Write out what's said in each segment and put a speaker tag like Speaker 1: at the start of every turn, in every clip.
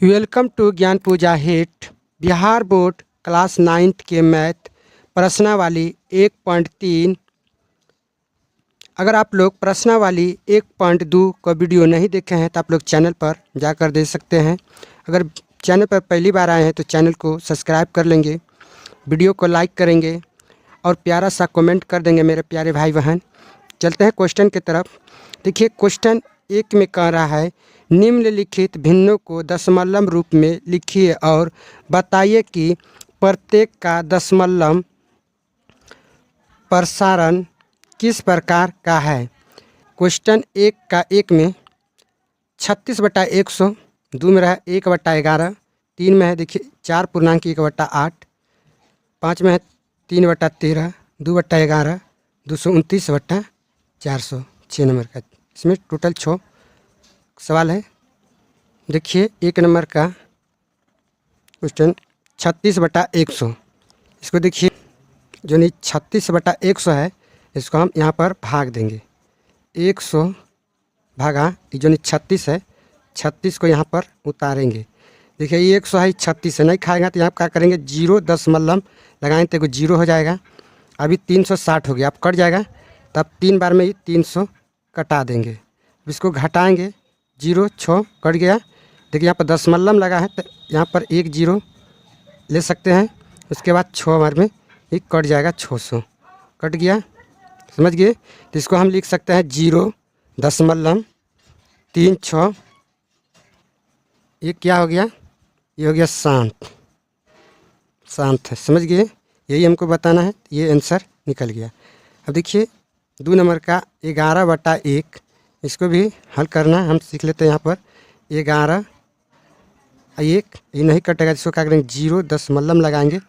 Speaker 1: Welcome to Gyan Puja hit. Bihar board class 9th के math प्रश्नावली 1.3। अगर आप लोग प्रश्नावली 1.2 का वीडियो नहीं देखे हैं तो आप लोग चैनल पर जाकर देख सकते हैं। अगर चैनल पर पहली बार आए हैं तो चैनल को सब्सक्राइब कर लेंगे, वीडियो को लाइक करेंगे और प्यारा सा कमेंट कर देंगे मेरे प्यारे भाई बहन। चलते हैं क्वेश्चन की तरफ। देखिए क्वेश्चन 1 में कह रहा है निम्नलिखित भिन्नों को दशमलव रूप में लिखिए और बताइए कि प्रत्येक का दशमलव प्रसारण किस प्रकार का है। क्वेश्चन 1 में 36/100, 2 में रहा 1/11, 3 में है देखिए 4.1/8, 5 में है 3/13, 2/11, 229/400, 6 नंबर का। इसमें टोटल 6 सवाल है। देखिए 1 नंबर का क्वेश्चन 36/100। इसको देखिए जो नहीं 36/100 है इसको हम यहाँ पर भाग देंगे। 100 भागा ये जो नहीं 36 है, 36 को यहाँ पर उतारेंगे। देखिए ये 100 है, 36 है, नहीं खाएगा तो यहाँ क्या करेंगे 0 दशमलव लगाएंगे तो 0 हो जाएगा। अभी 360 हो गया, अब कट जाएगा तब 3 बार में ही 300 कटा देंगे। इसको घटाएंगे 0 6 कट गया। देखिए यहाँ पर दशमलव लगा है तो यहाँ पर 1 0 ले सकते हैं। उसके बाद 6 बार में ये कट जाएगा, 600 कट गया, समझ गए। तो इसको हम लिख सकते हैं 0.36। ये क्या हो गया, ये हो गया शांत, शांत है, समझ गए। यही हमको बताना है, ये आंसर निकल गया। अब देखिए 2 नंबर का 11/1, इसको भी हल करना हम सीख लेते हैं। यहाँ पर 11 1 ये नहीं कटेगा, इसको क्या करेंगे 0 दशमलव लगाएंगे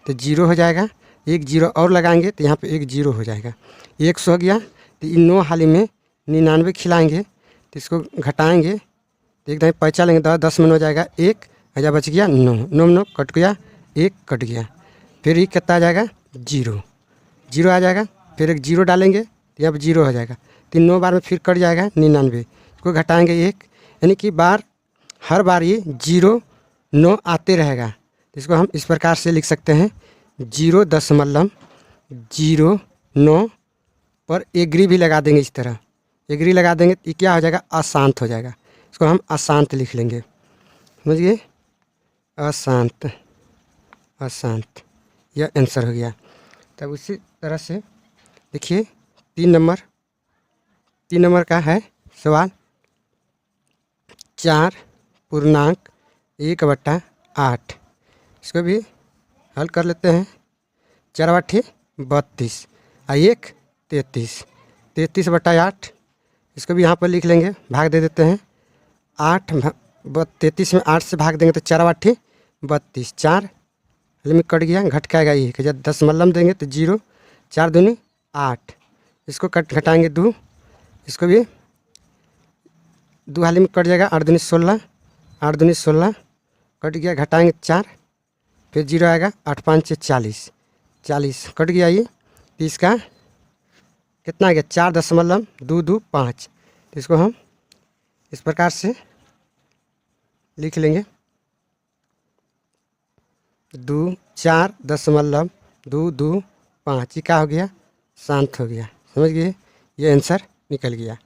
Speaker 1: तो 0 हो जाएगा। 1 0 और लगाएंगे तो यहाँ पे 1 0 हो जाएगा। 100 हो गया तो इन 9 हाली में 99 खिलाएंगे तो इसको घटाएंगे तो एकदम पैसा लेंगे 10 में हो जाएगा 1 हज़ार, बच गया 9 9 9 कट गया, 1 कट गया। फिर ये कितना आ जाएगा 0 0 आ जाएगा। फिर एक 0 डालेंगे तो यहाँ पर 0 हो जाएगा। 3 9 बार में फिर कट जाएगा 99, इसको घटाएंगे 1, यानी कि हर बार ये 0 9 आते रहेगा। तो इसको हम इस प्रकार से लिख सकते हैं 0.09 पर एग्री भी लगा देंगे। इस तरह एग्री लगा देंगे तो क्या हो जाएगा अशांत हो जाएगा। इसको हम अशांत लिख लेंगे, समझिए अशांत, अशांत, यह आंसर हो गया। तब उसी तरह से देखिए 3 नंबर का है सवाल 4.1/8। इसको भी हल कर लेते हैं। 4 8 32 और 1 33, 33/8। इसको भी यहाँ पर लिख लेंगे, भाग दे देते हैं। 33 में 8 से भाग देंगे तो 4 8 32, 4 में कट गया, घट के आएगा 1, जब दशमलव देंगे तो 0, 4 दूनी 8, इसको घटाएंगे 2, इसको भी 2 हाली में कट जाएगा, 8 दूनी 16, 8 दूनी 16 कट गया, घटाएंगे 4, फिर 0 आएगा, 8 5 40, 40 कट गया। ये 30 का कितना आ गया 4.225। तो इसको हम इस प्रकार से लिख लेंगे 4.225। ये क्या हो गया शांत हो गया, समझ गए। ये आंसर निकल गया।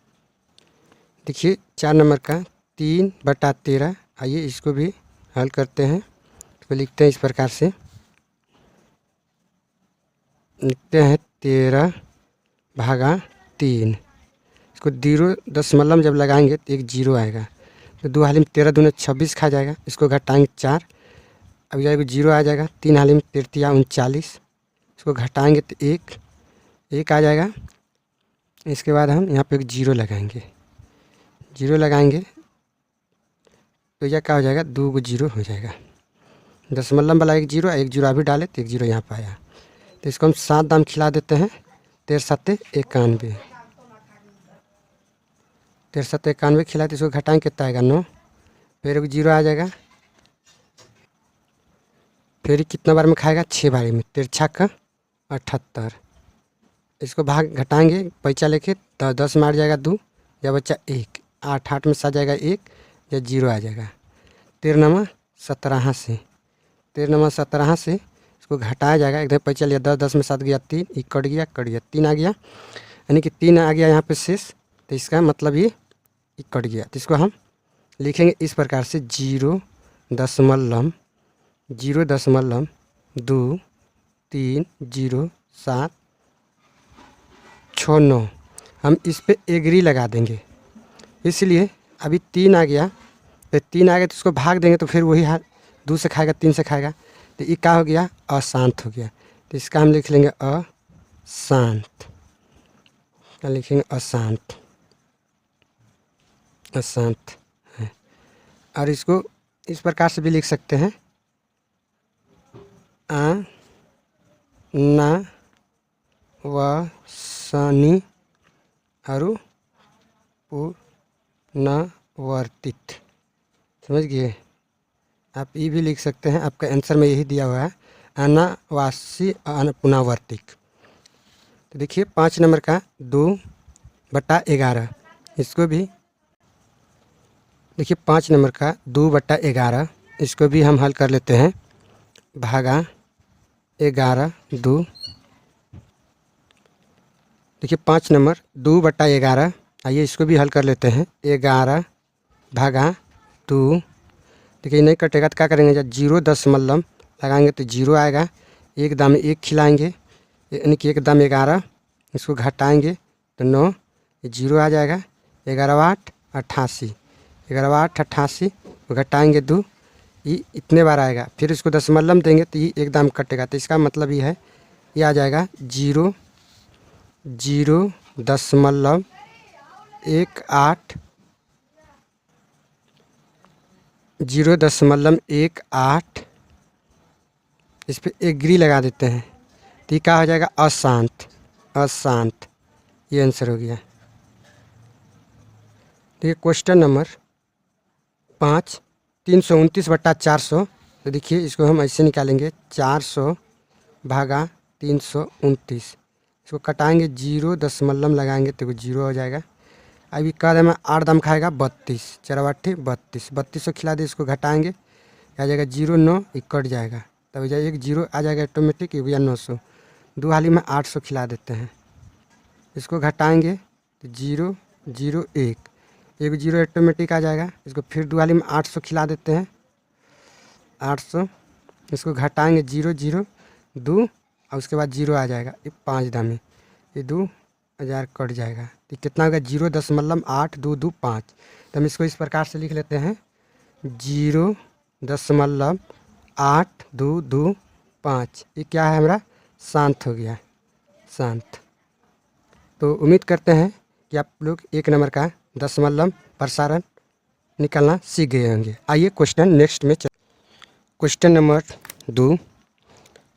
Speaker 1: देखिए 4 नंबर का 3/13। आइए इसको भी हल करते हैं। तो लिखते हैं इस प्रकार से, लिखते हैं 13/3। इसको 0 दशमलव जब लगाएंगे तो 1 0 आएगा, तो 2 हाली में 13 दूनी 26 खा जाएगा। इसको घटाएंगे 4, अब जाएगा 0 आ जाएगा। 3 हाली में 33 39, इसको घटाएंगे तो 1 आ जाएगा। इसके बाद हम यहाँ पे एक 0 लगाएंगे, 0 लगाएंगे तो यह क्या हो जाएगा 2 को 0 हो जाएगा। दशमलव वाला 1 0, 1 0 अभी डाले तो 1 0 यहाँ पर आया। तो इसको हम 7 दाम खिला देते हैं। 13 7 91, 13 7 91 खिलाते, इसको घटाएंगे कितना आएगा 9, फिर 1 0 आ जाएगा। फिर कितना बार में खाएगा 6 बार में, 13 का 78। इसको भाग घटाएंगे पैसा लेके 10 में आ जाएगा 2, या बच्चा 1, 8 8 में सा जाएगा 1, या 0 आ जाएगा। 13 17 से 13 17 से इसको घटाया जाएगा। एकदम पता चलिए 10 10 में 7 गया 3, ये कट गया 3 आ गया, यानी कि 3 आ गया यहाँ पे शेष। तो इसका मतलब ये कट गया। तो इसको हम लिखेंगे इस प्रकार से 0.230769। हम इस पे एग्री लगा देंगे, इसलिए अभी 3 आ गया, तो 3 आ गया तो इसको भाग देंगे तो फिर वही हाल, 2 से खाएगा 3 से खाएगा, तो ये क्या हो गया, अशांत हो गया। तो इसका हम लिख लेंगे अशांत, क्या लिखेंगे, अशांत, अशांत है। और इसको इस प्रकार से भी लिख सकते हैं, अनावसनी और पुनर्वर्तित। समझ गए। आप ये भी लिख सकते हैं, आपका आंसर में यही दिया हुआ है, अनावासी पुनरावर्तिक। तो देखिए 5 नंबर का 2/11, इसको भी देखिए 5 नंबर का 2/11, इसको भी हम हल कर लेते हैं, भागा 11 2। देखिए 5 नंबर 2/11, आइए इसको भी हल कर लेते हैं, 11 भागा 2। देखिए नहीं कटेगा तो क्या करेंगे, जब 0 लगाएंगे तो 0 आएगा, एक दाम 1 खिलाएंगे, यानी कि एक दाम 11, इसको घटाएंगे तो 9, 0 आ जाएगा, 11 8 88, 11 8 88 घटाएंगे 2, ये इतने बार आएगा, फिर इसको दशमलव देंगे तो ये एक दाम कटेगा। तो इसका मतलब ये है, ये आ जाएगा 0.18 0.18, इस पर एग्री लगा देते हैं, तो ये क्या हो जाएगा, अशांत, अशांत, ये आंसर हो गया। देखिए क्वेश्चन नंबर 5, 329/400। तो देखिए इसको हम ऐसे निकालेंगे, 400 भागा 329, इसको कटाएंगे, 0 लगाएंगे तो 0 हो जाएगा। अभी कह रहे हैं 8 दाम खाएगा 32, 4 8 32, 32 खिला दे, इसको घटाएंगे, आ जाएगा 0 9, ये कट जाएगा, तब एक 0 आ जाएगा ऑटोमेटिक, ये भैया 900, 2 हाली में 800 खिला देते हैं, इसको घटाएंगे तो 0 0 1, एक 0 ऑटोमेटिक आ जाएगा, इसको फिर 2 हाली में 800 खिला देते हैं, 800, इसको घटाएंगे 0 0 2, और उसके बाद 0 आ जाएगा, ये 5 दामे, ये 2000 कट जाएगा, तो कितना होगा, 0.82225। तो हम इसको इस प्रकार से लिख लेते हैं, 0.8225, ये क्या है हमारा, शांत हो गया, शांत। तो उम्मीद करते हैं कि आप लोग 1 नंबर का दशमलव प्रसारण निकालना सीख गए होंगे। आइए क्वेश्चन नेक्स्ट में क्वेश्चन नंबर 2,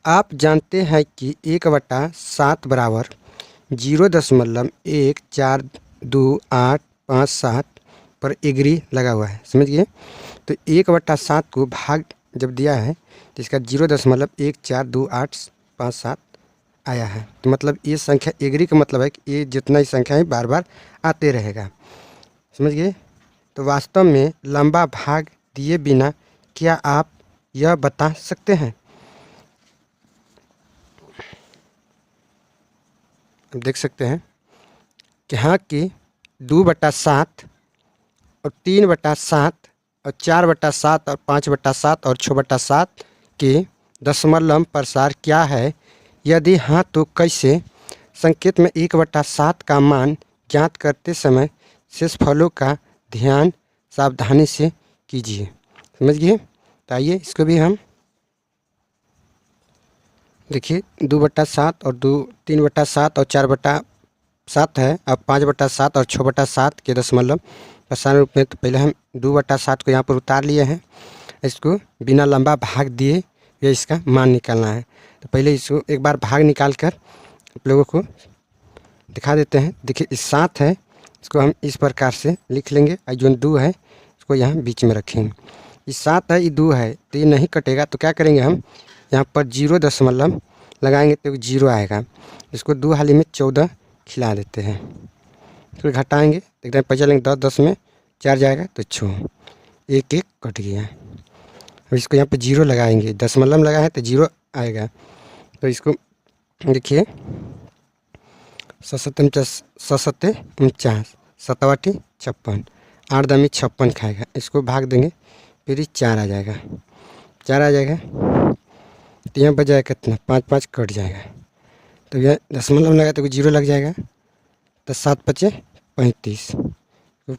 Speaker 1: आप जानते हैं कि 1/7 बराबर 0.142857 पर एग्री लगा हुआ है, समझ गए। तो 1/7 को भाग जब दिया है तो इसका 0.142857 आया है, तो मतलब ये संख्या एग्री का मतलब है कि ये जितना ही संख्या है बार बार आते रहेगा, समझ गए। तो वास्तव में लंबा भाग दिए बिना क्या आप यह बता सकते हैं, अब देख सकते हैं कि हाँ कि 2/7 और 3/7 और 4/7 और 5/7 और 6/7 के दशमलव प्रसार क्या है, यदि हाँ तो कैसे। संकेत में 1/7 का मान ज्ञात करते समय शेषफलों का ध्यान सावधानी से कीजिए, समझ गए। तो आइए इसको भी हम देखिए, 2/7 और 3/7 और 4/7 है, अब 5/7 और 6/7 के दशमलव प्रसारण रूप में। तो पहले हम 2/7 को यहाँ पर उतार लिए हैं, इसको बिना लंबा भाग दिए ये इसका मान निकालना है। तो पहले इसको एक बार भाग निकाल कर आप लोगों को दिखा देते हैं। देखिए इस 7 है, इसको हम इस प्रकार से लिख लेंगे, और जो 2 है इसको यहाँ बीच में रखेंगे। ये 7 है, ये 2 है, तो ये नहीं कटेगा, तो क्या करेंगे हम यहाँ पर 0 लगाएंगे तो 0 आएगा, इसको 2 हाली में 14 खिला देते हैं, फिर घटाएंगे तो एकदम पता चलेंगे 10 10 में 4 जाएगा तो 6, 1 1 कट गया। अब इसको यहाँ पे जीरो लगाएंगे, दशमलव लगा है तो जीरो आएगा। तो इसको देखिए 49 सतवाटी 56, 8 दमी 56 खाएगा। इसको भाग देंगे फिर ही 4 आ जाएगा, 4 आ जाएगा। तो यहाँ बच जाएगा कितना, 5 5 कट जाएगा। तो यह दशमलव लगा तो जीरो लग जाएगा। तो 7 पचे 35, तो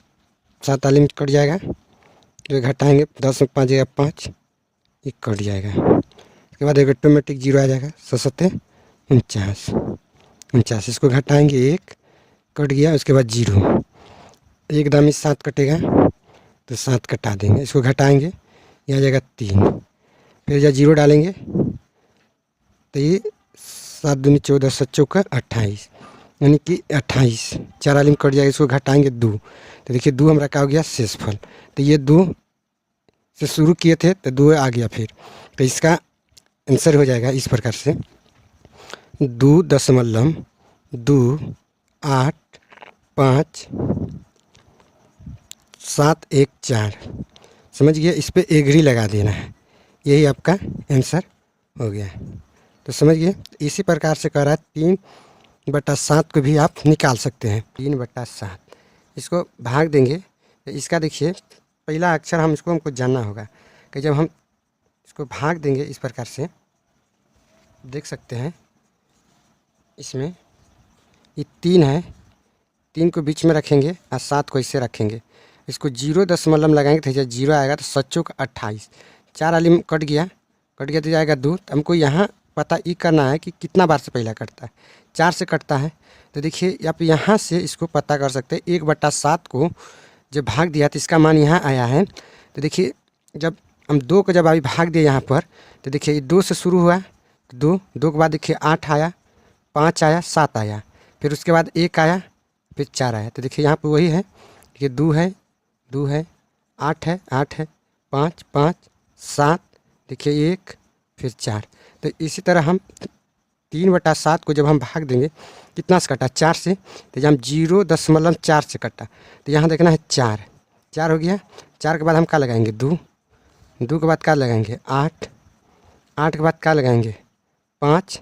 Speaker 1: 7 आली में कट जाएगा। तो घटाएंगे 10 में 5 जाएगा 5, ये कट जाएगा। उसके बाद एक ऑटोमेटिक जीरो आ जाएगा। 49, इसको घटाएंगे 1 कट गया। उसके बाद जीरो, एक दामी 7 कटेगा तो 7 कटा देंगे। इसको घटाएंगे, ये आ जाएगा 3। फिर जब जीरो डालेंगे तो ये 7 दूनी 14, 7 चौका 28, यानी कि 28, 4 आली में कट जाएगा। इसको घटाएंगे 2, तो देखिए 2 हमारा क्या हो गया, शेषफल। तो ये 2 से शुरू किए थे तो 2 आ गया फिर। तो इसका आंसर हो जाएगा इस प्रकार से 2.28574। समझ गया। इस पे एग्री लगा देना है, यही आपका आंसर हो गया। तो समझ गए। इसी प्रकार से कह रहा है 3/7 को भी आप निकाल सकते हैं। 3/7 इसको भाग देंगे तो इसका देखिए पहला अक्षर हमको जानना होगा कि जब हम इसको भाग देंगे इस प्रकार से देख सकते हैं। इसमें ये 3 है, 3 को बीच में रखेंगे और 7 को इससे रखेंगे। इसको 0 दशमलव लगाएंगे तो जब जीरो आएगा तो 7 का 28, 4 आली में कट गया तो जाएगा 2। तो हमको यहाँ पता ये करना है कि कितना बार से पहला कटता है। 4 से कटता है। तो देखिए आप यहाँ से इसको पता कर सकते हैं। 1/7 को जब भाग दिया तो इसका मान यहाँ आया है। तो देखिए जब हम 2 को जब अभी भाग दिए यहाँ पर, तो देखिए ये 2 से शुरू हुआ, तो 2 के बाद देखिए 8 आया, 5 आया, 7 आया, फिर उसके बाद 1 आया, फिर 4 आया। तो देखिए यहाँ पर वही है कि 2 है, 8 है, 5 5 7, देखिए 1 फिर 4। तो इसी तरह हम 3/7 को जब हम भाग देंगे कितना से कटा, 4 से। तो जब हम 0.4 से कटा तो यहाँ देखना है 4 हो गया। 4 के बाद हम क्या लगाएंगे, 2 के बाद क्या लगाएंगे, 8 के बाद क्या लगाएंगे, 5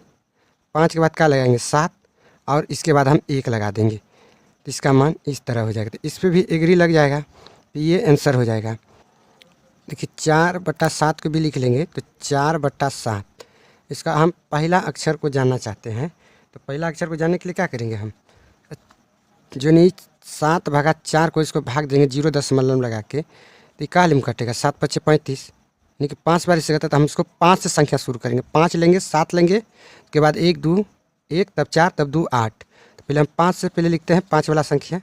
Speaker 1: के बाद क्या लगाएंगे, 7, और इसके बाद हम 1 लगा देंगे। तो इसका मान इस तरह हो जाएगा। तो इस पर भी एग्री लग जाएगा। तो ये आंसर हो जाएगा। देखिए 4/7 को भी लिख लेंगे तो 4/7। इसका हम पहला अक्षर को जानना चाहते हैं। तो पहला अक्षर को जानने के लिए क्या करेंगे, हम जो नहीं 7/4 को इसको भाग देंगे 0 दशमलव लगा के। तो क्या लिम कटेगा, 7 5 35, यानी कि 5 बार इससे करता है। तो हम इसको 5 से संख्या शुरू करेंगे। 5 लेंगे, 7 लेंगे, उसके बाद 1 2 1, तब 4, तब 2 8। तो पहले हम 5 से पहले लिखते हैं 5 वाला संख्या।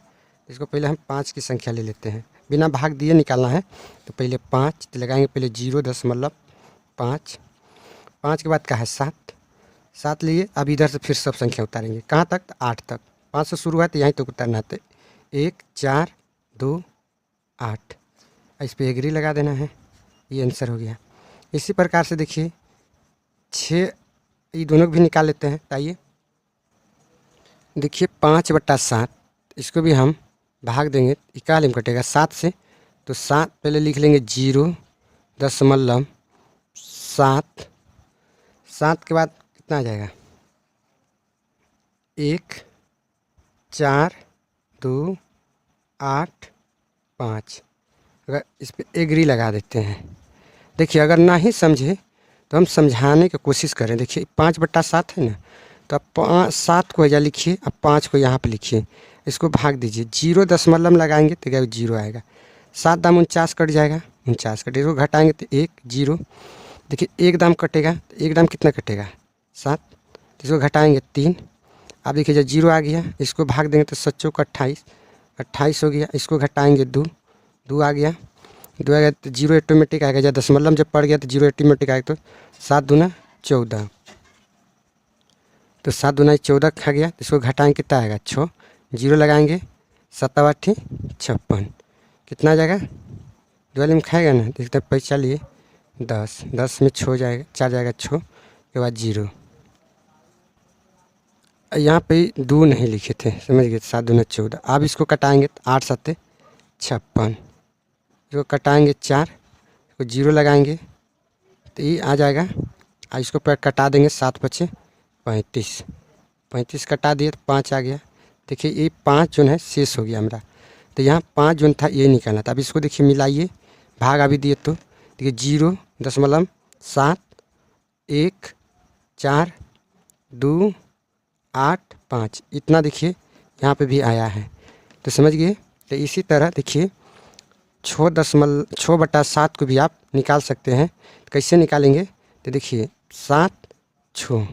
Speaker 1: इसको पहले हम 5 की संख्या ले लेते हैं, बिना भाग दिए निकालना है। तो पहले 5 तो लगाएंगे, पहले 0.5, 5 के बाद क्या है, 7 लिए। अब इधर से फिर सब संख्या उतारेंगे, कहाँ तक, 8 तक। 5 से शुरू हुआ तो यहीं तक उतारना है। 1 4 2 8, इस पर एग्री लगा देना है। ये आंसर हो गया। इसी प्रकार से देखिए 6, ये दोनों को भी निकाल लेते हैं। आइए देखिए 5/7 इसको भी हम भाग देंगे। इकाल में कटेगा 7 से। तो 7 पहले लिख लेंगे 0.7, 7 के बाद कितना आ जाएगा, 1 4 2 8 5। अगर इस पर एग्री लगा देते हैं। देखिए अगर ना ही समझे तो हम समझाने की कोशिश करें। देखिए 5/7 है ना, तो आप 7 को या लिखिए, अब 5 को यहाँ पे लिखिए, इसको भाग दीजिए। 0 दशमलव लगाएंगे तो क्या 0 आएगा। 7 दाम 49 कट जाएगा, 49 कटेगा। इसको घटाएंगे तो 1 0। देखिए 1 दाम कटेगा, तो 1 दाम कितना कटेगा, 7। तो इसको घटाएंगे 3। अब देखिए जब 0 आ गया, इसको भाग देंगे तो 7 का 28 हो गया। इसको घटाएंगे 2 आ गया, 2 आ गया तो 0 ऑटोमेटिक आएगा। जब दशमलव जब पड़ गया तो 0 ऑटोमेटिक आएगा। तो 7 दूना 14, तो 7 दूना 14 खा गया। तो इसको घटाएंगे कितना आएगा, 6, 0 लगाएंगे, 7 8 56, कितना आ जाएगा, 2 वाले में खाएगा ना। देखते हैं पैसा लिए 10 में 6 जाएगा, 4 जाएगा 6 के बाद 0। यहाँ पे 2 नहीं लिखे थे, समझ गए। 7 दूना 14। अब इसको कटाएंगे तो 8 7 56, इसको कटाएंगे 4, इसको 0 लगाएंगे, तो ये आ जाएगा। अब इसको पर कटा देंगे, 7 बचे 35, 35 कटा दिए तो 5 आ गया। देखिए ये 5 जो है शेष हो गया हमारा। तो यहाँ 5 जो था ये निकालना था। अब इसको देखिए मिलाइए, भाग अभी दिए तो देखिए 0.7 1 4 2 8 5 इतना देखिए यहाँ पे भी आया है। तो समझ गए। तो इसी तरह देखिए 6.7 को भी आप निकाल सकते हैं। तो कैसे निकालेंगे, तो देखिए 7 6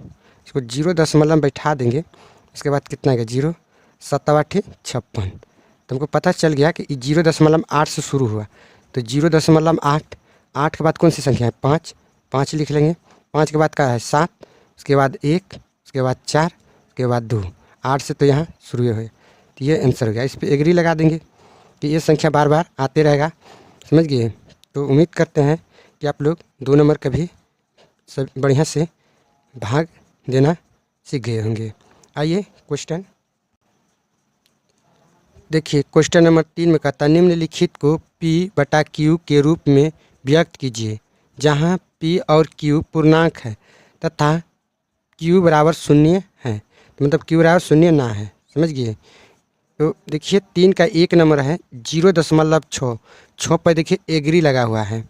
Speaker 1: इसको 0 बैठा देंगे। इसके बाद कितना आएगा 0 7 8 56। तो हमको पता चल गया कि 0.8 से शुरू हुआ। तो 0.8, 8 के बाद कौन सी संख्या है 5, 5 लिख लेंगे। 5 के बाद क्या है 7, उसके बाद 1, उसके बाद 4, उसके बाद 2, 8 से तो यहाँ शुरू हुए। तो ये आंसर हो गया। इस पर एग्री लगा देंगे कि ये संख्या बार बार आते रहेगा। समझ गए। तो उम्मीद करते हैं कि आप लोग 2 नंबर का भी सब बढ़िया से भाग देना सीख गए होंगे। आइए क्वेश्चन देखिए। क्वेश्चन नंबर 3 में कहता है निम्नलिखित को P/Q के रूप में व्यक्त कीजिए, जहां P और Q पूर्णांक है तथा Q बराबर 0 है। तो मतलब Q बराबर 0 ना है। समझ गए। तो देखिए 3 का 1 नंबर है 0.6, 6 पर देखिए एग्री लगा हुआ है।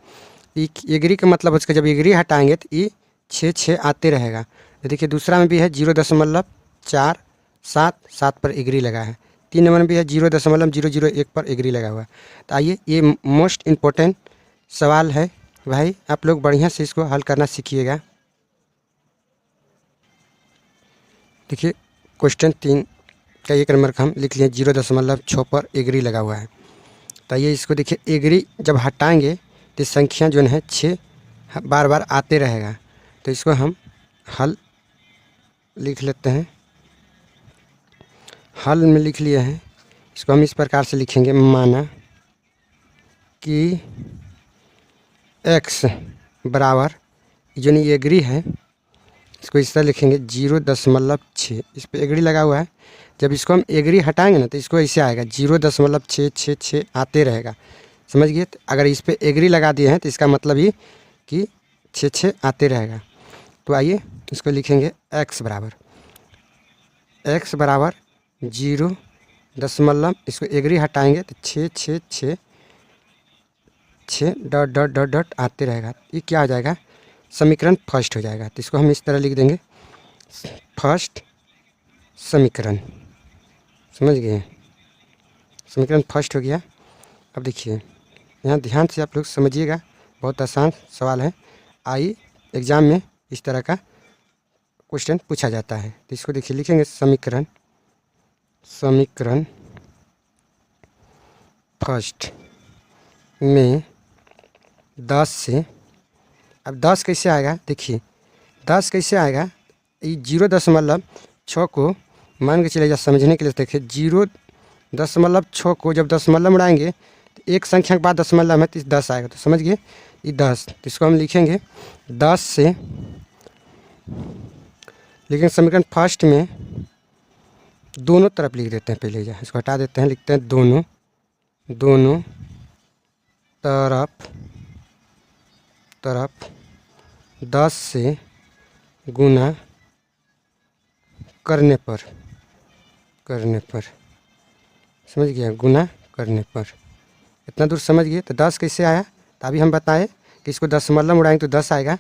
Speaker 1: एग्री का मतलब उसका जब एग्री हटाएंगे तो ये 6 6 आते रहेगा। तो देखिए दूसरा में भी है 0.4 7 7 पर एग्री लगा है। 3 नंबर में भी है 0.001 पर एग्री लगा हुआ है। तो आइए ये मोस्ट इम्पोर्टेंट सवाल है भाई, आप लोग बढ़िया से इसको हल करना सीखिएगा। देखिए क्वेश्चन 3 का 1 नंबर का हम लिख लिए 0.6 पर एग्री लगा हुआ है। तो ये इसको देखिए एग्री जब हटाएंगे तो संख्या जो है 6 बार बार आते रहेगा। तो इसको हम हल लिख लेते हैं। हल में लिख लिए हैं, इसको हम इस प्रकार से लिखेंगे। माना कि x बराबर जो नहीं एग्री है इसको इस तरह लिखेंगे 0.6। इस पर एग्री लगा हुआ है। जब इसको हम एग्री हटाएंगे ना तो इसको ऐसे आएगा 0.666 आते रहेगा। समझ गए। अगर इस पर एग्री लगा दिए हैं तो इसका मतलब ये कि 6 6 आते रहेगा। तो आइए इसको लिखेंगे x बराबर 0 दशमलव, इसको एग्री हटाएंगे तो 6 6 6 6 डॉट डॉट डॉट डॉट आते रहेगा। ये क्या हो जाएगा समीकरण फर्स्ट हो जाएगा। तो इसको हम इस तरह लिख देंगे फर्स्ट समीकरण। समझ गए। समीकरण फर्स्ट हो गया। अब देखिए यहाँ ध्यान से आप लोग समझिएगा, बहुत आसान सवाल है। आई एग्ज़ाम में इस तरह का क्वेश्चन पूछा जाता है। तो इसको देखिए लिखेंगे समीकरण फर्स्ट में 10 से, अब 10 कैसे आएगा देखिए 10 कैसे आएगा। ये 0.6 को मान के चले जा समझने के लिए। देखिए 0.6 को जब दशमलव में उड़ाएंगे तो एक संख्या के बाद दशमलव है तो 10 आएगा। तो समझ गए ये 10। तो इसको हम लिखेंगे 10 से, लेकिन समीकरण फर्स्ट में दोनों तरफ लिख देते हैं। पहले इसको हटा देते हैं, लिखते हैं दोनों तरफ 10 से गुना करने पर समझ गया, गुना करने पर। इतना दूर समझ गए। तो 10 कैसे आया तो अभी हम बताएं कि इसको दशमलव उड़ाएंगे तो 10 आएगा।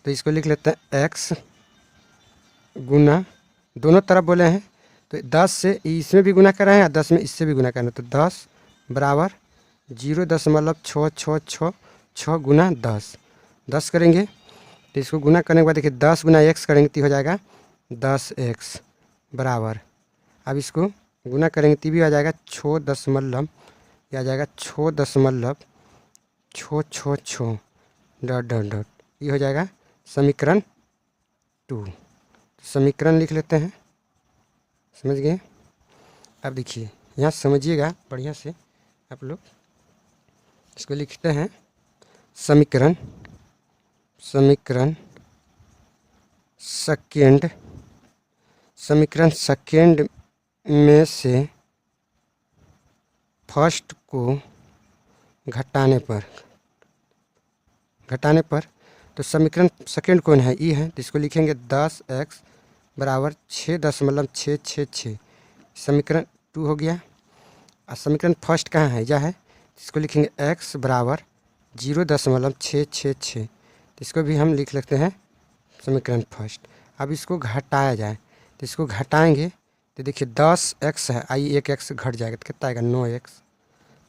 Speaker 1: तो इसको लिख लेते हैं x गुना, दोनों तरफ बोले हैं तो 10 से इसमें भी गुना कर रहे हैं और 10 में इससे भी गुना करना है। तो 10 बराबर 0.666 गुना 10 करेंगे। तो इसको गुना करने के बाद देखिए 10 गुना x करेंगे तो हो जाएगा 10x बराबर, अब इसको गुना करेंगे तो भी आ जाएगा 6 दशमलव, यह आ जाएगा 6 दशमलव 6 डॉट डॉट डॉट। ये हो जाएगा समीकरण 2। समीकरण लिख लेते हैं। समझ गए। अब देखिए यहाँ समझिएगा बढ़िया से आप लोग। इसको लिखते हैं समीकरण सेकेंड में से फर्स्ट को घटाने पर तो समीकरण सेकेंड कौन है, ई है, तो इसको लिखेंगे 10x बराबर 6.666। समीकरण 2 हो गया। और समीकरण फर्स्ट कहाँ है, यह है, इसको लिखेंगे x बराबर 0.666। तो इसको भी हम लिख लेते हैं समीकरण फर्स्ट। अब इसको घटाया जाए, तो इसको घटाएंगे तो देखिए 10x है, आइए एक x घट जाएगा तो कितना आएगा 9x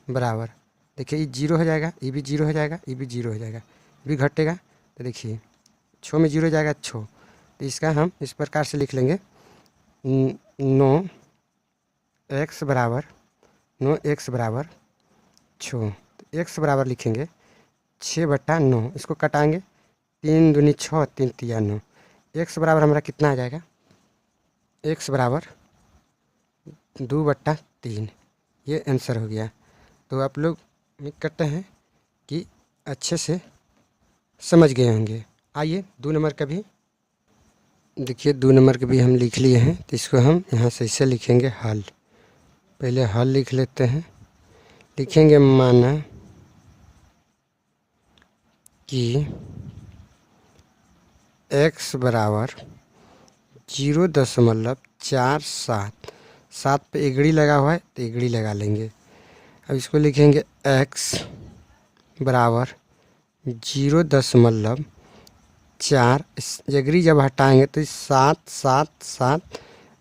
Speaker 1: बराबर, देखिए ये 0 हो जाएगा, ये भी 0 हो जाएगा, ये भी 0 हो जाएगा, ये भी घटेगा, तो देखिए 6 में 0 हो जाएगा 6। तो इसका हम इस प्रकार से लिख लेंगे 9x बराबर 9x बराबर 6। तो x बराबर लिखेंगे 6/9, इसको कटाएंगे 3 दूनी 6, 3 तिया 9। x बराबर हमारा कितना आ जाएगा, x बराबर 2/3। ये आंसर हो गया। तो आप लोग उम्मीद करते हैं कि अच्छे से समझ गए होंगे। आइए 2 नंबर का भी देखिए, 2 नंबर के भी हम लिख लिए हैं, तो इसको हम यहाँ से इसे लिखेंगे हल। पहले हल लिख लेते हैं, लिखेंगे माना कि x बराबर 0.47, 7 पे एगड़ी लगा हुआ है तो एगड़ी लगा लेंगे। अब इसको लिखेंगे x बराबर 0.4, एगड़ी जब हटाएंगे तो 7 7 7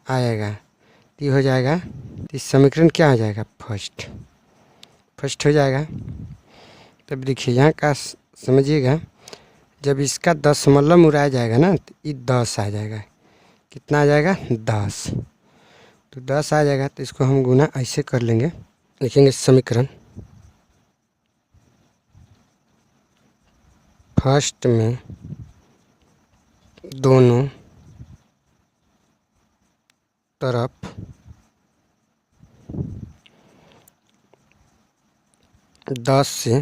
Speaker 1: आएगा, तो ये हो जाएगा। तो इस समीकरण क्या हो जाएगा, फर्स्ट हो जाएगा। तब देखिए यहाँ का समझिएगा, जब इसका दशमलव उड़ाया जाएगा ना तो ये 10 आ जाएगा, कितना आ जाएगा 10। तो 10 आ जाएगा, तो इसको हम गुना ऐसे कर लेंगे, लिखेंगे समीकरण फर्स्ट में दोनों तरफ दस से,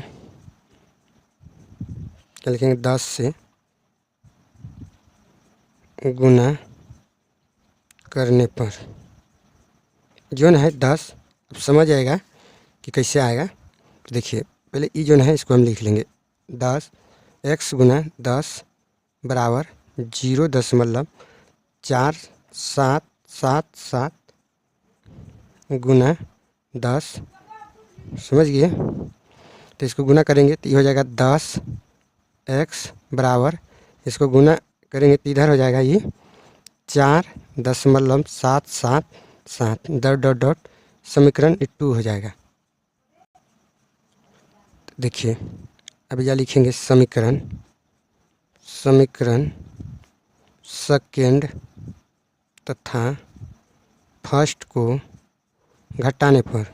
Speaker 1: क्या लिखेंगे 10 से गुना करने पर जो है 10। अब समझ आएगा कि कैसे आएगा। तो देखिए पहले ई जो है इसको हम लिख लेंगे 10, x गुना 10 बराबर 0.4777 गुना 10, समझ गए। तो इसको गुना करेंगे तो ये हो जाएगा 10x बराबर, इसको गुना करेंगे तो इधर हो जाएगा ये 4.777 डॉट डॉट डॉट, समीकरण 2 हो जाएगा। देखिए अब यह लिखेंगे समीकरण सेकेंड तथा फर्स्ट को घटाने पर,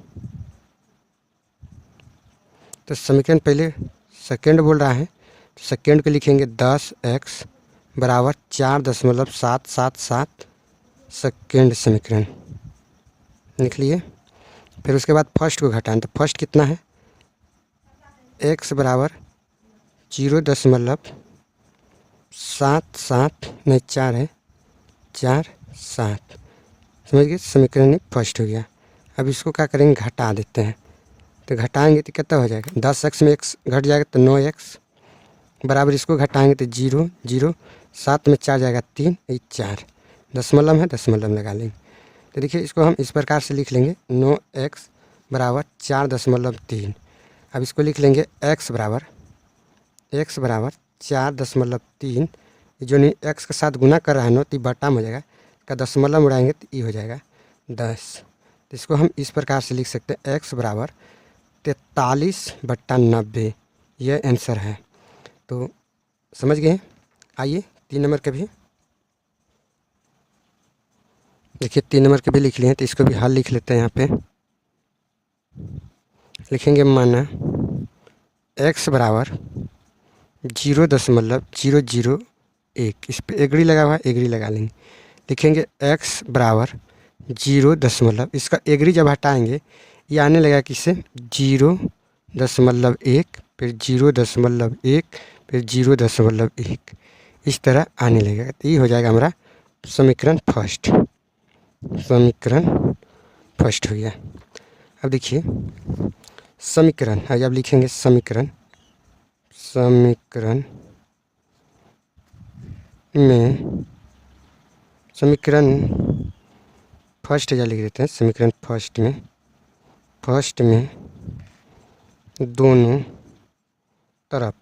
Speaker 1: तो समीकरण पहले सेकेंड बोल रहा है, तो सेकेंड को लिखेंगे 10x बराबर 4.777 सेकेंड समीकरण लिख लिए। फिर उसके बाद फर्स्ट को घटाएं, तो फर्स्ट कितना है, x बराबर 0.77 नहीं 4 है 4 7, समझ गए, समीकरण फर्स्ट हो गया। अब इसको क्या करेंगे, घटा देते हैं, तो घटाएंगे तो कितना हो जाएगा, 10x में x घट जाएगा तो 9x बराबर, इसको घटाएंगे तो 0 0, 7 में 4 जाएगा 3, 4 दशमलव है, दशमलव लगा लेंगे। तो देखिए इसको हम इस प्रकार से लिख लेंगे 9x बराबर 4.3। अब इसको लिख लेंगे x बराबर 4.3, जो नहीं x के साथ गुना कर रहा है 9 तो बटा में हो जाएगा, का दशमलव उड़ाएंगे तो ये हो जाएगा 10। तो इसको हम इस प्रकार से लिख सकते हैं x बराबर 43/90, यह आंसर है। तो समझ गए। आइए 3 नंबर के भी देखिए, 3 नंबर के भी लिख लिए हैं, तो इसको भी हल लिख लेते हैं। यहाँ पे लिखेंगे माना x बराबर 0.001, इस पे एगड़ी लगा हुआ है, एगड़ी लगा लेंगे, लिखेंगे x बराबर 0, इसका एगड़ी जब हटाएंगे ये आने लगा किससे 0.1, फिर 0.1, फिर 0.1, इस तरह आने लगेगा। तो ये हो जाएगा हमारा समीकरण फर्स्ट हो गया। अब देखिए समीकरण, अब लिखेंगे समीकरण में समीकरण फर्स्ट या लिख देते हैं, समीकरण फर्स्ट में दोनों तरफ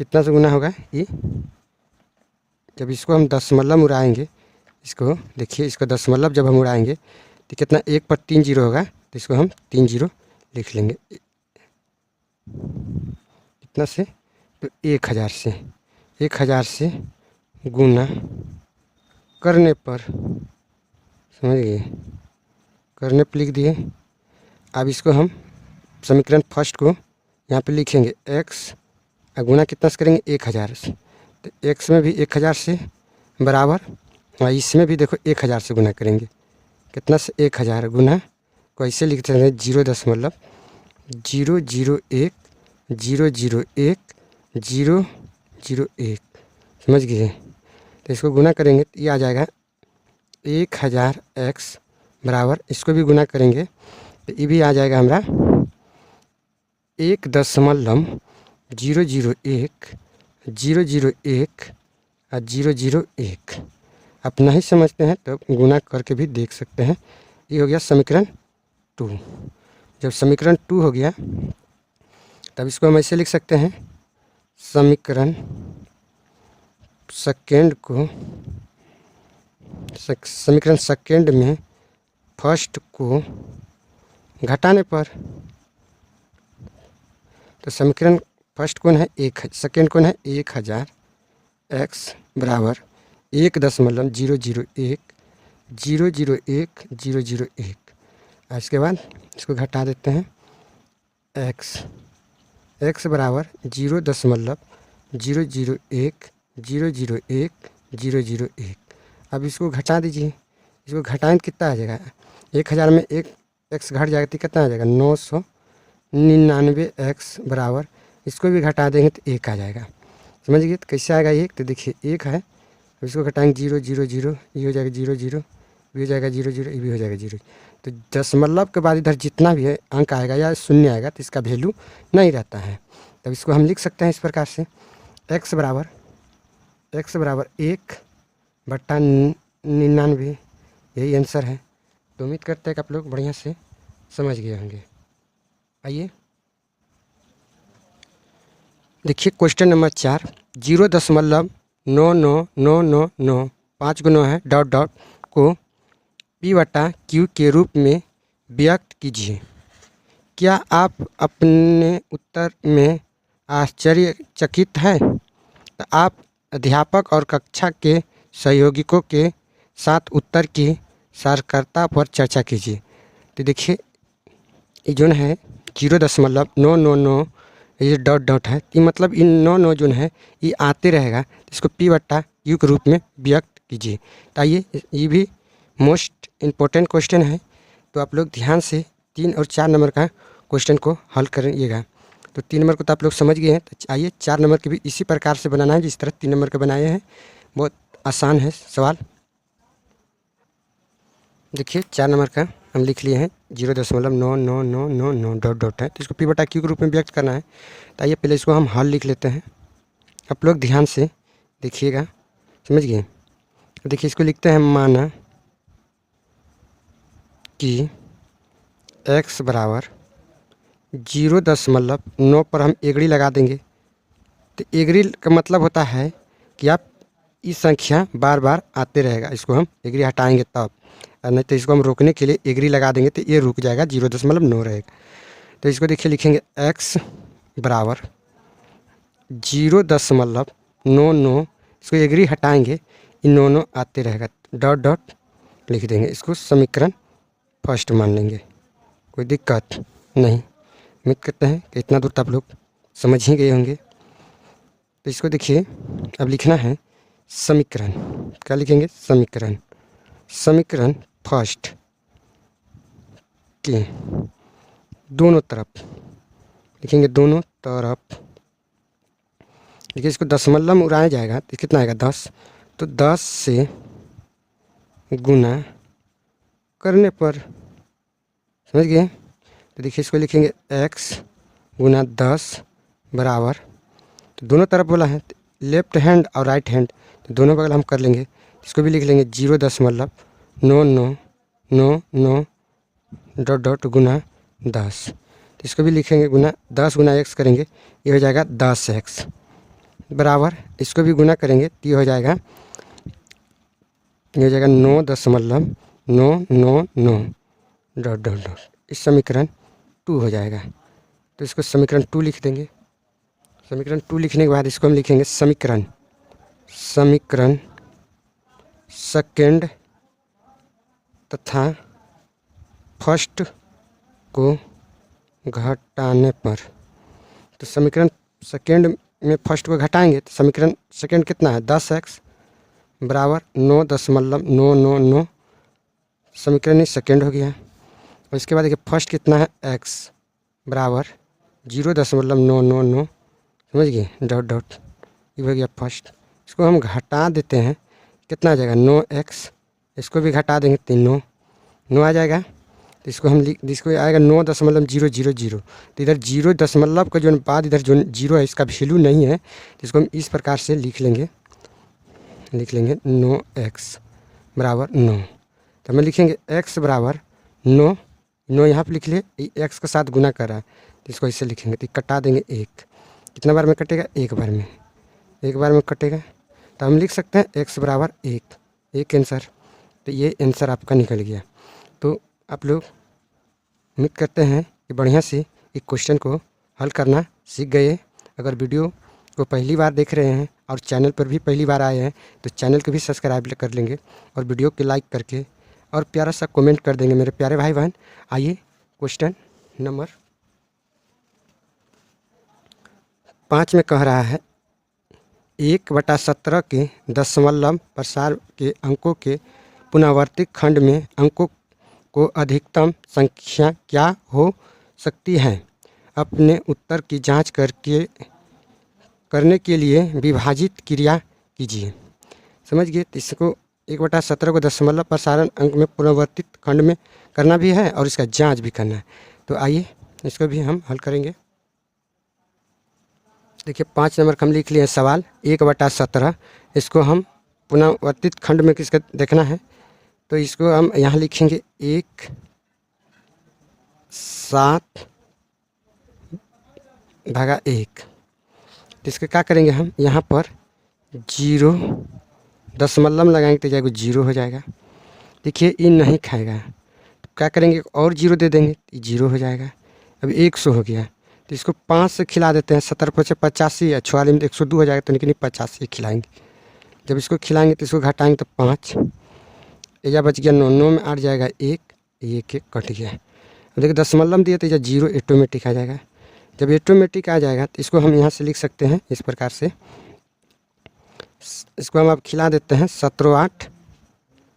Speaker 1: कितना से गुना होगा ये। जब इसको हम दशमलव उड़ाएंगे, इसको देखिए, इसको दशमलव जब हम उड़ाएंगे तो कितना 1 पर 3 जीरो होगा, तो इसको हम 3 जीरो लिख लेंगे। कितना से, तो 1000 से गुना करने पर, समझ गए, करने पर लिख दिए। अब इसको हम समीकरण फर्स्ट को यहाँ पे लिखेंगे x, गुना कितना से करेंगे 1000 से, तो x में भी 1000 से बराबर, और इसमें भी देखो 1000 से गुना करेंगे, कितना से 1000 गुना को ऐसे लिखते हैं 0.001 001 समझ गए। तो इसको गुना करेंगे तो ये आ जाएगा 1000x बराबर, इसको भी गुना करेंगे तो ये भी आ जाएगा हमारा 1.001 अपना ही समझते हैं तो गुना करके भी देख सकते हैं। ये हो गया समीकरण 2। जब समीकरण 2 हो गया तब इसको हम ऐसे लिख सकते हैं, समीकरण सेकेंड में फर्स्ट को घटाने पर, तो समीकरण फर्स्ट कौन है, सेकेंड कौन है 1000 x बराबर 1.001 इसके बाद इसको घटा देते हैं, x बराबर 0.001 अब इसको घटा दीजिए, इसको घटाएं तो कितना आ जाएगा, 1000 में एक x घट जाएगा तो कितना आ जाएगा 999x बराबर, इसको भी घटा देंगे तो 1 आ जाएगा। समझ गए, तो कैसे आएगा 1, तो देखिए 1 है, इसको घटाएंगे 0 0 0, ये हो जाएगा 0 0, भी हो जाएगा 0 0, ये भी हो जाएगा 0। तो दशमलव के बाद इधर जितना भी है अंक आएगा या शून्य आएगा तो इसका वैल्यू नहीं रहता है। तब इसको हम लिख सकते हैं इस प्रकार से, x बराबर 1/99, यही आंसर है। तो उम्मीद करते हैं कि आप लोग बढ़िया से समझ गए होंगे। आइए देखिए क्वेश्चन नंबर 4, 0.99999 5 गुना है डॉट डॉट को P/Q के रूप में व्यक्त कीजिए। क्या आप अपने उत्तर में आश्चर्यचकित हैं? तो आप अध्यापक और कक्षा के सहयोगियों के साथ उत्तर की सार्थकता पर चर्चा कीजिए। तो देखिए ये जो है 0.999 ये डॉट डॉट है, ये मतलब इन 9 जो है ये आते रहेगा, इसको P/Q के रूप में व्यक्त कीजिए। तो आइए, ये भी मोस्ट इम्पोर्टेंट क्वेश्चन है, तो आप लोग ध्यान से 3 और 4 नंबर का क्वेश्चन को हल करिएगा। तो 3 नंबर को तो आप लोग समझ गए हैं, तो आइए 4 नंबर के भी इसी प्रकार से बनाना है जिस तरह 3 नंबर के बनाए हैं। बहुत आसान है सवाल। देखिए 4 नंबर का हम लिख लिए हैं 0.9999 डॉट डॉट है, तो इसको P/Q के रूप में व्यक्त करना है। तो आइए पहले इसको हम हल लिख लेते हैं, आप लोग ध्यान से देखिएगा, समझ गए। देखिए इसको लिखते हैं, माना कि x बराबर 0.9 पर हम एगड़ी लगा देंगे। तो एगड़ी का मतलब होता है कि आप इस संख्या बार बार आते रहेगा, इसको हम एगड़ी हटाएंगे तब, नहीं तो इसको हम रोकने के लिए एगरी लगा देंगे तो ये रुक जाएगा, 0.9 रहेगा। तो इसको देखिए लिखेंगे x बराबर 0.99, इसको एगरी हटाएंगे, इन 9 आते रहेगा, डॉट डॉट लिख देंगे, इसको समीकरण फर्स्ट मान लेंगे, कोई दिक्कत नहीं। उम्मीद करते हैं कि इतना दूर तो आप लोग समझ ही गए होंगे। तो इसको देखिए अब लिखना है समीकरण, क्या लिखेंगे, समीकरण फर्स्ट के दोनों तरफ लिखेंगे, दोनों तरफ। देखिए इसको दशमलव में उड़ाया जाएगा तो कितना आएगा 10, तो 10 से गुना करने पर, समझ गए। तो देखिए इसको लिखेंगे x गुना 10 बराबर, तो दोनों तरफ बोला है लेफ्ट हैंड और राइट हैंड, तो दोनों बगल हम कर लेंगे। इसको भी लिख लेंगे 0.999 डॉट डॉट गुना 10, तो इसको भी लिखेंगे गुना 10 गुना x करेंगे, ये हो जाएगा 10x बराबर, इसको भी गुना करेंगे तो ये हो जाएगा 9.999 डॉट डॉट डॉट, इस समीकरण 2 हो जाएगा। तो इसको समीकरण 2 लिख देंगे। समीकरण 2 लिखने के बाद इसको हम लिखेंगे समीकरण सेकेंड तथा फर्स्ट को घटाने पर। तो समीकरण सेकेंड में फर्स्ट को घटाएंगे तो समीकरण सेकेंड कितना है 10x बराबर 9.999, समीकरण ही सेकेंड हो गया। और इसके बाद देखिए फर्स्ट कितना है x बराबर 0.999, समझ गए डॉट डॉट, ये हो गया फर्स्ट। इसको हम घटा देते हैं, कितना आ जाएगा 9x, इसको भी घटा देंगे तो 9 आ जाएगा। तो इसको हम इसको आएगा 9.000, तो इधर 0 दशमलव का जो बाद इधर जो 0 है इसका वैल्यू नहीं है, तो इसको हम इस प्रकार से लिख लेंगे 9x बराबर 9। तो हमें लिखेंगे x बराबर 9 यहाँ पर लिख लिए, x के साथ गुना कर रहा है तो इसको ऐसे लिखेंगे, तो कटा देंगे 1, कितना बार में कटेगा एक बार में कटेगा, तो हम लिख सकते हैं x बराबर 1 आंसर। तो ये आंसर आपका निकल गया। तो आप लोग उम्मीद करते हैं कि बढ़िया से एक क्वेश्चन को हल करना सीख गए। अगर वीडियो को पहली बार देख रहे हैं और चैनल पर भी पहली बार आए हैं तो चैनल को भी सब्सक्राइब कर लेंगे और वीडियो को लाइक करके और प्यारा सा कमेंट कर देंगे मेरे प्यारे भाई बहन। आइए क्वेश्चन नंबर 5 में कह रहा है 1/17 के दशमलव प्रसार के अंकों के पुनरावर्तित खंड में अंकों को अधिकतम संख्या क्या हो सकती है, अपने उत्तर की जांच करने के लिए विभाजित क्रिया कीजिए। समझ गए। तो इसको 1/17 को दशमलव प्रसारण अंक में पुनरावर्तित खंड में करना भी है और इसका जांच भी करना है। तो आइए इसको भी हम हल करेंगे। देखिए 5 नंबर का हम लिख लिए सवाल 1/17, इसको हम पुनरावर्तित खंड में किसका देखना है, तो इसको हम यहाँ लिखेंगे 1/7 तो इसके क्या करेंगे हम यहाँ पर 0 दशमलव लगाएंगे तो जाएगा 0 हो जाएगा। देखिए ये नहीं खाएगा तो क्या करेंगे और 0 दे देंगे तो 0 हो जाएगा। अब 100 हो गया तो इसको 5 से खिला देते हैं, 70 × 85 है, 4 में 102 हो जाएगा, तो लेकिन 85 खिलाएंगे। जब इसको खिलाएंगे तो इसको घटाएंगे तो 5, या बच गया 9 में 8 जाएगा 1 कट गया। अब देखिए दशमलव दिए तो या 0 ऑटोमेटिक आ जाएगा। जब ऑटोमेटिक आ जाएगा तो इसको हम यहाँ से लिख सकते हैं इस प्रकार से, इसको हम अब खिला देते हैं 17×8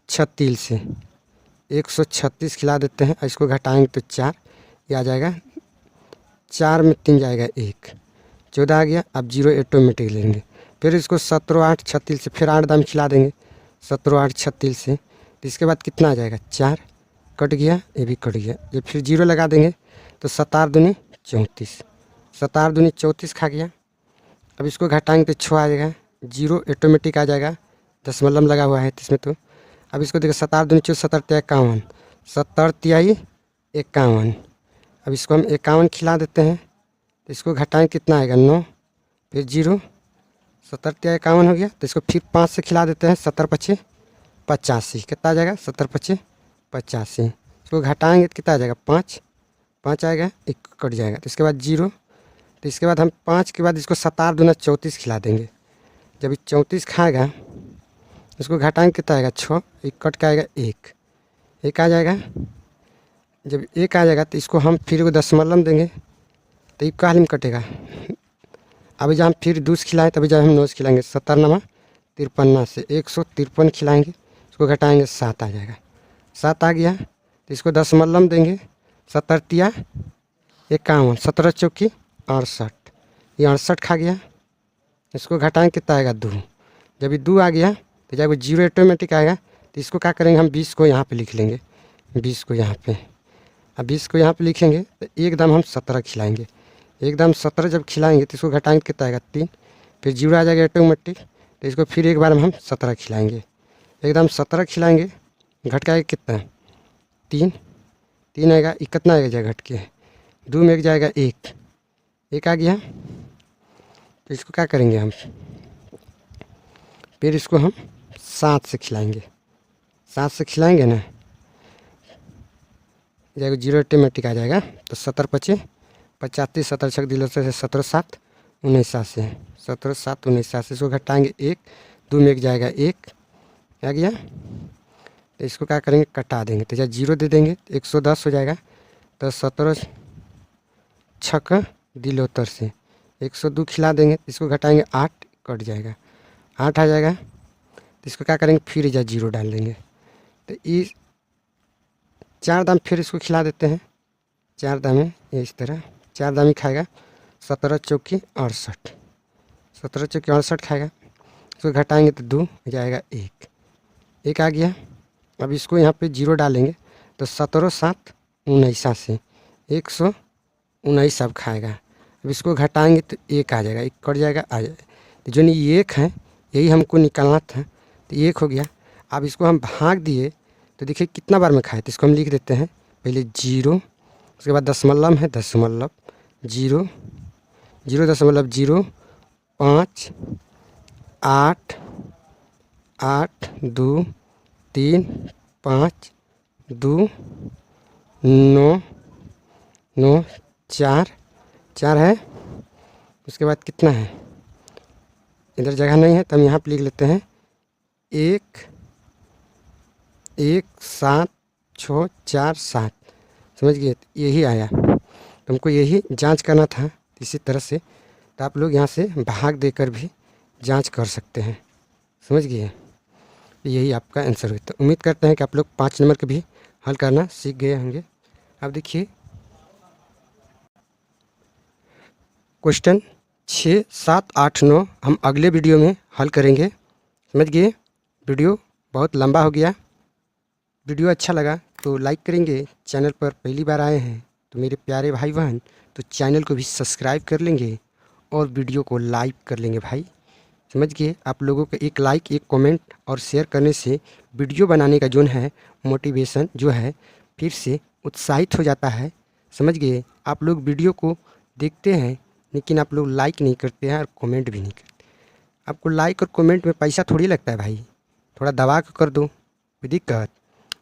Speaker 1: 36 से 136 खिला देते हैं। इसको घटाएंगे तो 4, ये आ जाएगा 4 में 3 जाएगा 1, 14 आ गया। अब 0 ऑटोमेटिक लेंगे, फिर इसको 17×8 36 से फिर 8 दाम खिला देंगे 17×8 36 से, तो इसके बाद कितना आ जाएगा 4 कट गया, ये भी कट गया। जब फिर 0 लगा देंगे तो 7 दूनी 34, 7 दूनी 34 खा गया। अब इसको घटाएंगे तो 6 आ जाएगा, 0 ऑटोमेटिक आ जाएगा, दशमलव लगा हुआ है इसमें। तो अब इसको देखो 7 दूनी 4 7 51, 70 तिहाई 51। अब इसको हम 51 खिला देते हैं तो इसको घटाएंगे कितना आएगा 9, फिर 0 70 तिहाई 51 हो गया। तो इसको फिर 5 से खिला देते हैं 70 × 85, कितना आ जाएगा 70 × 85। इसको घटाएंगे तो कितना आ जाएगा 5 आएगा, 1 कट जाएगा। तो इसके बाद 0, तो इसके बाद हम 5 के बाद इसको 7 दूना 34 खिला देंगे। जब ये 34 खाएगा इसको घटाएंगे कितना आएगा 6, 1 कट के आएगा 1 आ जाएगा। जब 1 आ जाएगा तो इसको हम फिर वो दशमलव देंगे तो 1 काल में कटेगा। अभी जब हम फिर 2 खिलाएँ तभी जब हम 9 खिलाएंगे 17 × 53 से 153 खिलाएंगे, इसको घटाएंगे 7 आ जाएगा, 7 आ गया। तो इसको दशमलव देंगे 70 तिया 51, 17 चौकी 68, ये 68 खा गया। इसको घटाएंगे कितना आएगा 2, जब ये 2 आ गया तो जब 0 ऑटोमेटिक आएगा तो इसको क्या करेंगे हम 20 को यहाँ पे लिख लेंगे, 20 को यहाँ पे। अब 20 को यहाँ पे लिखेंगे तो एकदम हम 17 खिलाएंगे, एकदम 17 जब खिलाएंगे तो इसको घटाएंगे कितना आएगा 3, फिर 0 आ जाएगा ऑटोमेटिक। तो इसको फिर एक बार में हम 17 खिलाएंगे, एकदम 17 खिलाएंगे, घट के आएगा कितना 3, 3 आएगा, कितना आएगा जाएगा घट के 2 में एक जाएगा 1, 1 आ गया। तो इसको क्या करेंगे हम, फिर इसको हम 7 से खिलाएंगे, 7 से खिलाएंगे ना जाएगा 0 ऑटोमेटिक आ जाएगा। तो 17 पचे 85, 17 छक दिलो से 17 7 19 से 17 7 19 से इसको घटाएंगे 1, 2 में एक जाएगा 1 आ गया। तो इसको क्या करेंगे कटा देंगे, तो जब 0 दे देंगे 110 हो जाएगा। तो 17 छक दिलो से 102 खिला देंगे, इसको घटाएंगे 8 कट जाएगा, 8 आ जाएगा। तो इसको क्या करेंगे फिर जा 0 डाल देंगे। तो इस 4 दाम फिर इसको खिला देते हैं, 4 दाम है इस तरह 4 दाम ही खाएगा। 17 चौकी 68, 17 चौकी 68 खाएगा। इसको घटाएंगे तो 2 जाएगा 1, 1 आ गया। अब इसको यहाँ पे 0 डालेंगे तो 17 7 19 से 119 अब खाएगा। अब इसको घटाएंगे तो 1 आ जाएगा, 1 कट जाएगा आ जाएगा। तो जो नहीं 1 है यही हमको निकालना था, तो 1 हो गया। अब इसको हम भाग दिए तो देखिए कितना बार में खाए, तो इसको हम लिख देते हैं पहले 0, उसके बाद दशमलव है 0.0 0.0 5 8 8 2 3 5 2 9 9 4 4 है। उसके बाद कितना है, इधर जगह नहीं है तो हम यहाँ पे लिख लेते हैं 1 1 7 6 4 7, समझ गए। यही आया, तो हमको यही जांच करना था इसी तरह से। तो आप लोग यहाँ से भाग देकर भी जांच कर सकते हैं, समझ गए। यही आपका आंसर हुआ। तो उम्मीद करते हैं कि आप लोग 5 नंबर के भी हल करना सीख गए होंगे। अब देखिए क्वेश्चन 6 7 8 9 हम अगले वीडियो में हल करेंगे, समझ गए। वीडियो बहुत लंबा हो गया, वीडियो अच्छा लगा तो लाइक करेंगे। चैनल पर पहली बार आए हैं तो मेरे प्यारे भाई बहन तो चैनल को भी सब्सक्राइब कर लेंगे और वीडियो को लाइक कर लेंगे भाई, समझ गए। आप लोगों का एक लाइक, एक कमेंट और शेयर करने से वीडियो बनाने का जो है मोटिवेशन जो है फिर से उत्साहित हो जाता है, समझ गए। आप लोग वीडियो को देखते हैं लेकिन आप लोग लाइक नहीं करते हैं और कमेंट भी नहीं करते। आपको लाइक और कमेंट में पैसा थोड़ी लगता है भाई, थोड़ा दबा कर दो, कोई दिक्कत।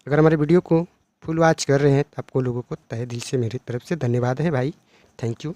Speaker 1: अगर हमारे वीडियो को फुल वॉच कर रहे हैं तो आपको लोगों को तहे दिल से मेरी तरफ से धन्यवाद है भाई, थैंक यू।